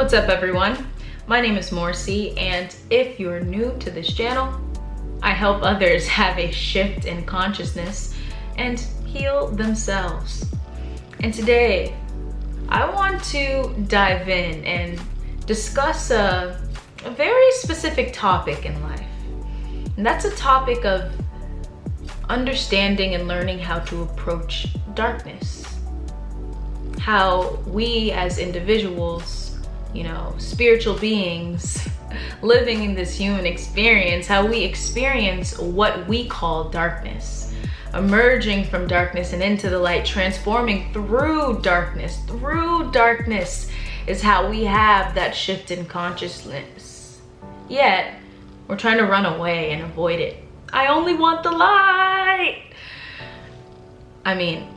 What's up everyone? My name is Morcie, and if you're new to this channel, I help others have a shift in consciousness and heal themselves. And today, I want to dive in and discuss a very specific topic in life. And that's a topic of understanding and learning how to approach darkness. How we as individuals, spiritual beings living in this human experience, how we experience what we call darkness, emerging from darkness and into the light, transforming through darkness. Through darkness is how we have that shift in consciousness. Yet, we're trying to run away and avoid it. I only want the light. I mean,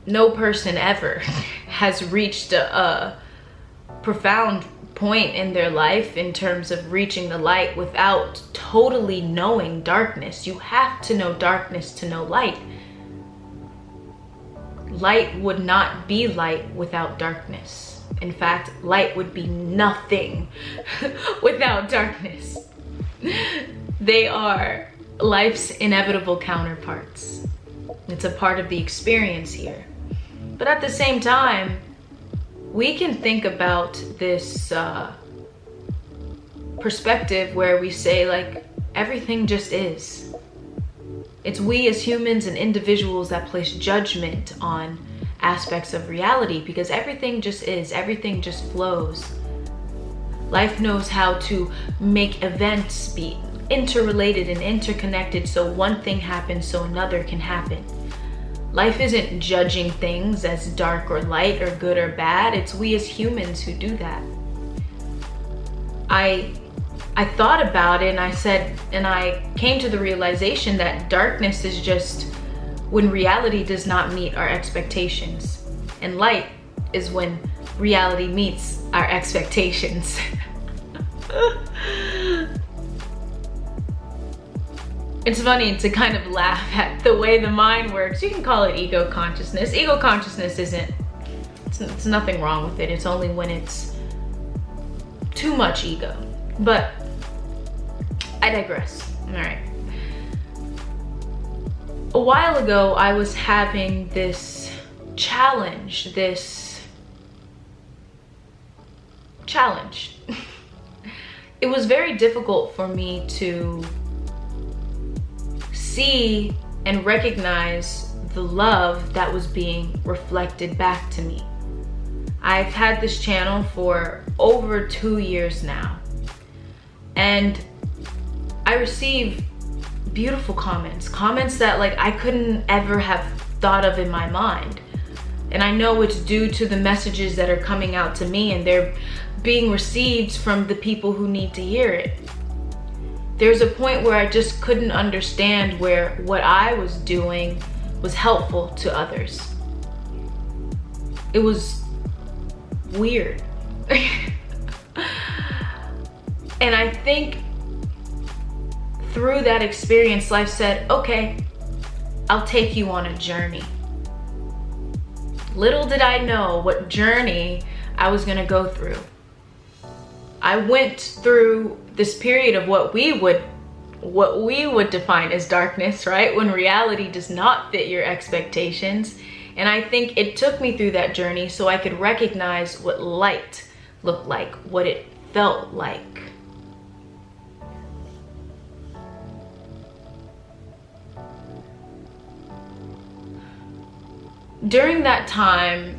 no person ever has reached a profound point in their life in terms of reaching the light without totally knowing darkness. You have to know darkness to know light. Light would not be light without darkness. In fact, light would be nothing without darkness. They are life's inevitable counterparts. It's a part of the experience here. But at the same time, we can think about this perspective where we say, like, everything just is. It's we as humans and individuals that place judgment on aspects of reality because everything just is, everything just flows. Life knows how to make events be interrelated and interconnected so one thing happens so another can happen. Life isn't judging things as dark or light or good or bad. It's we as humans who do that. I thought about it and I said, and I came to the realization that darkness is just when reality does not meet our expectations. And light is when reality meets our expectations. It's funny to kind of laugh at the way the mind works. You can call it ego consciousness. Ego consciousness it's nothing wrong with it. It's only when it's too much ego. But I digress. All right. A while ago, I was having this challenge. It was very difficult for me to see and recognize the love that was being reflected back to me. I've had this channel for over 2 years now, and I receive beautiful comments that like I couldn't ever have thought of in my mind. And I know it's due to the messages that are coming out to me, and they're being received from the people who need to hear it. There's a point where I just couldn't understand where what I was doing was helpful to others. It was weird. And I think through that experience, life said, okay, I'll take you on a journey. Little did I know what journey I was gonna go through. I went through this period of what we would define as darkness, right? When reality does not fit your expectations. And I think it took me through that journey so I could recognize what light looked like, what it felt like. During that time,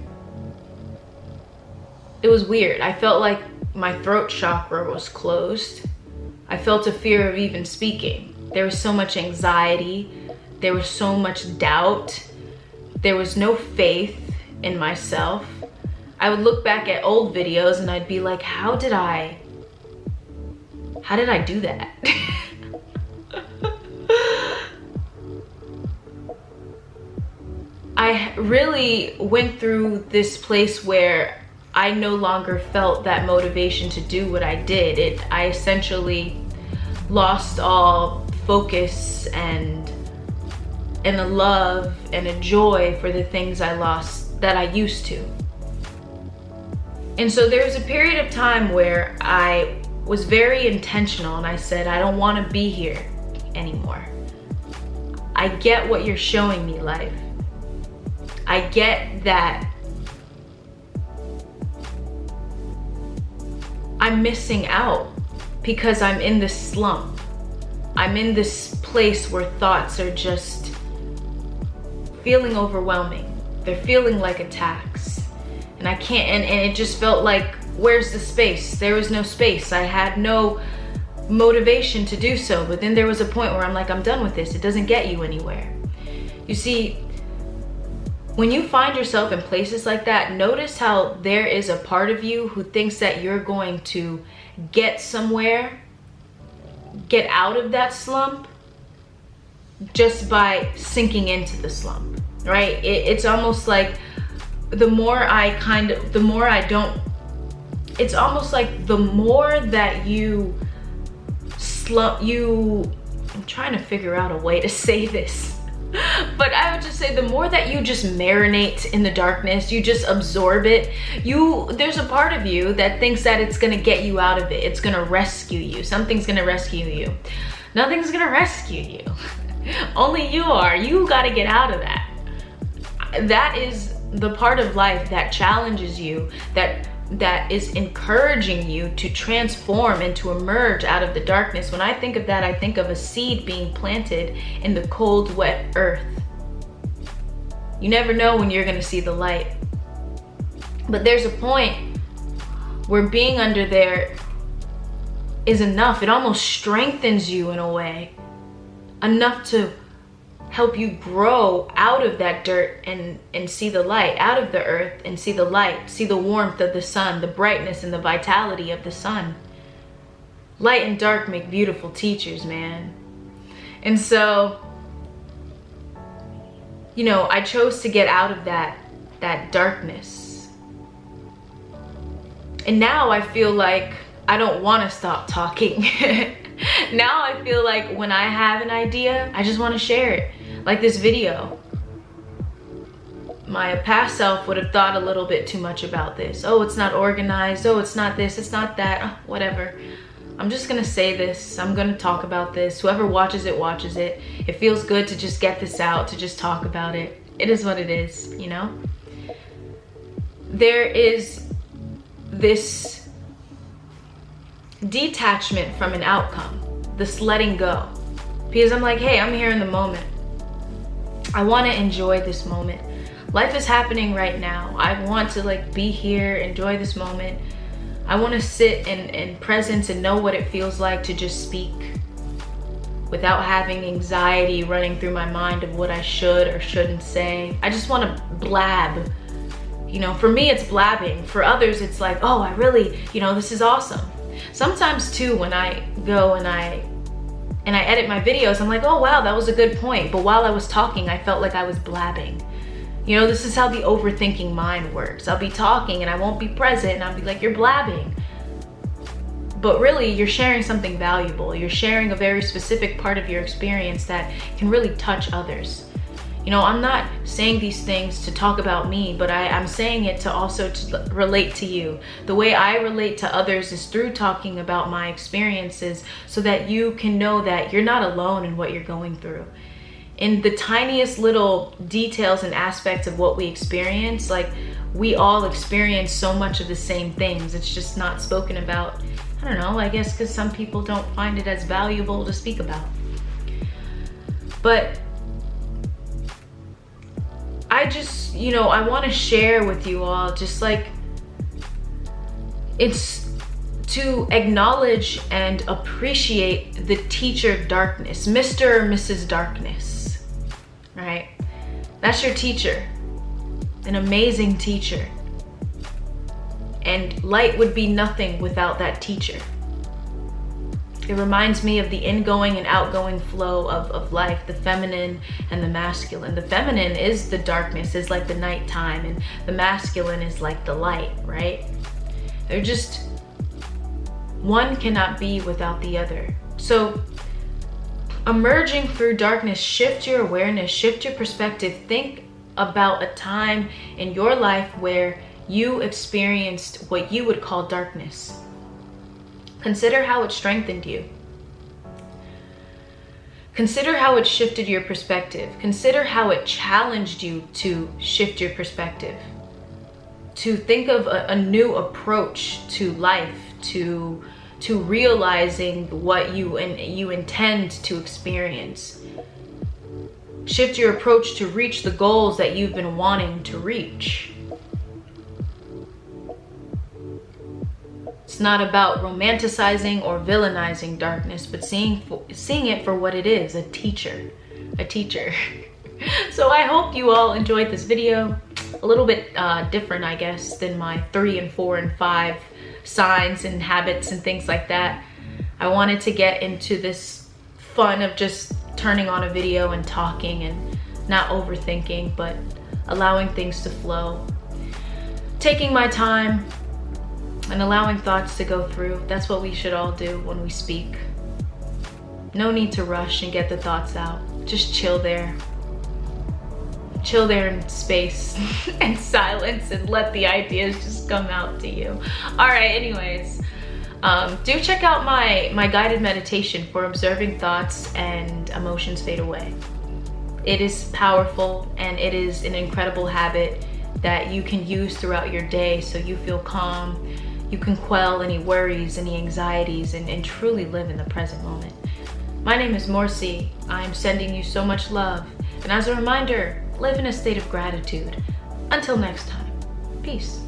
it was weird. I felt like my throat chakra was closed. I felt a fear of even speaking. There was so much anxiety. There was so much doubt. There was no faith in myself. I would look back at old videos and I'd be like, how did I do that? I really went through this place where I no longer felt that motivation to do what I did. I essentially lost all focus and a love and a joy for the things I lost that I used to. And so there was a period of time where I was very intentional and I said, I don't want to be here anymore. I get what you're showing me, life. I get that I'm missing out because I'm in this slump. I'm in this place where thoughts are just feeling overwhelming. They're feeling like attacks. And I can't, and it just felt like, where's the space? There was no space. I had no motivation to do so. But then there was a point where I'm like, I'm done with this. It doesn't get you anywhere. You see, when you find yourself in places like that, notice how there is a part of you who thinks that you're going to get somewhere, get out of that slump just by sinking into the slump, right? It's almost like the more that you slump, I'm trying to figure out a way to say this. But I would just say the more that you just marinate in the darkness, you just absorb it, there's a part of you that thinks that it's gonna get you out of it. It's gonna rescue you. Something's gonna rescue you. Nothing's gonna rescue you. Only you are. You gotta get out of that. That is the part of life that challenges you, that is encouraging you to transform and to emerge out of the darkness. When I think of that, I think of a seed being planted in the cold, wet earth. You never know when you're gonna see the light. But there's a point where being under there is enough. It almost strengthens you in a way, enough to help you grow out of that dirt and see the light, out of the earth and see the light, see the warmth of the sun, the brightness and the vitality of the sun. Light and dark make beautiful teachers, man. And so, you know, I chose to get out of that darkness. And now I feel like I don't want to stop talking. Now I feel like when I have an idea, I just want to share it. Like this video. My past self would have thought a little bit too much about this. Oh, it's not organized. Oh, it's not this, it's not that. Oh, whatever. I'm just gonna say this. I'm gonna talk about this. Whoever watches it, watches it. It feels good to just get this out, to just talk about it. It is what it is, you know? There is this detachment from an outcome, this letting go. Because I'm like, hey, I'm here in the moment. I want to enjoy this moment. Life is happening right now. I want to like be here, enjoy this moment. I want to sit in presence and know what it feels like to just speak without having anxiety running through my mind of what I should or shouldn't say. I just want to blab. You know, for me, it's blabbing. For others, it's like, oh, I really, you know, this is awesome. Sometimes too, when I go and I edit my videos, I'm like, oh wow, that was a good point. But while I was talking, I felt like I was blabbing. You know, this is how the overthinking mind works. I'll be talking and I won't be present and I'll be like, you're blabbing. But really, you're sharing something valuable. You're sharing a very specific part of your experience that can really touch others. You know, I'm not saying these things to talk about me, but I'm saying it to also to relate to you. The way I relate to others is through talking about my experiences so that you can know that you're not alone in what you're going through. In the tiniest little details and aspects of what we experience, like we all experience so much of the same things. It's just not spoken about. I don't know, I guess because some people don't find it as valuable to speak about. But I just, you know, I want to share with you all just like, it's to acknowledge and appreciate the teacher darkness, Mr. or Mrs. Darkness, right? That's your teacher, an amazing teacher. And light would be nothing without that teacher. It reminds me of the ingoing and outgoing flow of life, the feminine and the masculine. The feminine is the darkness, is like the nighttime, and the masculine is like the light, right? They're just, one cannot be without the other. So emerging through darkness, shift your awareness, shift your perspective. Think about a time in your life where you experienced what you would call darkness. Consider how it strengthened you. Consider how it shifted your perspective. Consider how it challenged you to shift your perspective, to think of a new approach to life, to realizing what you intend to experience. Shift your approach to reach the goals that you've been wanting to reach. It's not about romanticizing or villainizing darkness, but seeing it for what it is, a teacher. So I hope you all enjoyed this video. A little bit different, I guess, than my 3 and 4 and 5 signs and habits and things like that. I wanted to get into this fun of just turning on a video and talking and not overthinking, but allowing things to flow. Taking my time and allowing thoughts to go through. That's what we should all do when we speak. No need to rush and get the thoughts out. Just chill there. Chill there in space and silence and let the ideas just come out to you. All right, anyways, do check out my guided meditation for observing thoughts and emotions fade away. It is powerful, and it is an incredible habit that you can use throughout your day so you feel calm. You can quell any worries, any anxieties, and truly live in the present moment. My name is Morcie. I am sending you so much love. And as a reminder, live in a state of gratitude. Until next time, peace.